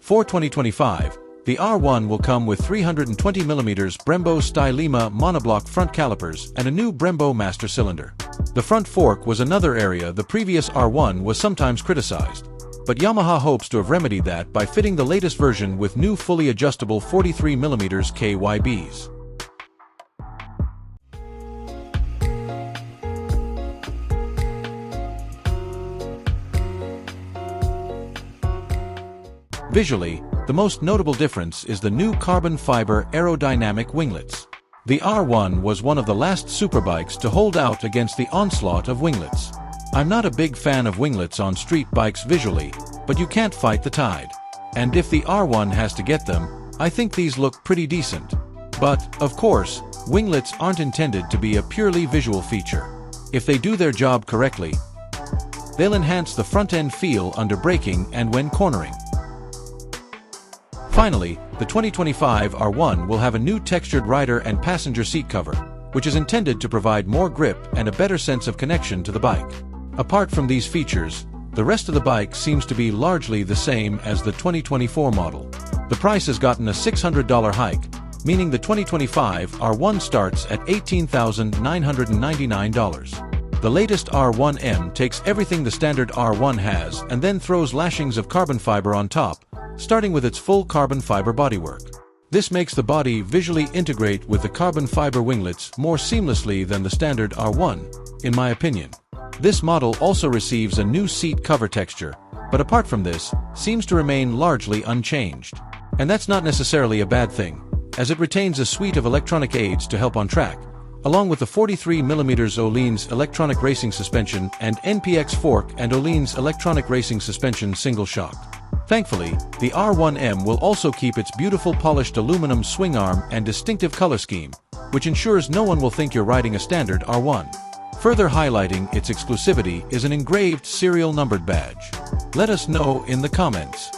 For 2025, the R1 will come with 320mm Brembo Stylema monoblock front calipers and a new Brembo master cylinder. The front fork was another area the previous R1 was sometimes criticized, but Yamaha hopes to have remedied that by fitting the latest version with new fully adjustable 43mm KYBs. Visually, the most notable difference is the new carbon fiber aerodynamic winglets. The R1 was one of the last superbikes to hold out against the onslaught of winglets. I'm not a big fan of winglets on street bikes visually, but you can't fight the tide. And if the R1 has to get them, I think these look pretty decent. But, of course, winglets aren't intended to be a purely visual feature. If they do their job correctly, they'll enhance the front-end feel under braking and when cornering. Finally, the 2025 R1 will have a new textured rider and passenger seat cover, which is intended to provide more grip and a better sense of connection to the bike. Apart from these features, the rest of the bike seems to be largely the same as the 2024 model. The price has gotten a $600 hike, meaning the 2025 R1 starts at $18,999. The latest R1M takes everything the standard R1 has and then throws lashings of carbon fiber on top, starting with its full carbon fiber bodywork. This makes the body visually integrate with the carbon fiber winglets more seamlessly than the standard R1, in my opinion. This model also receives a new seat cover texture, but apart from this, seems to remain largely unchanged. And that's not necessarily a bad thing, as it retains a suite of electronic aids to help on track, along with the 43mm Öhlins electronic racing suspension and NPX fork and Öhlins electronic racing suspension single shock. Thankfully, the R1M will also keep its beautiful polished aluminum swing arm and distinctive color scheme, which ensures no one will think you're riding a standard R1. Further highlighting its exclusivity is an engraved serial numbered badge. Let us know in the comments.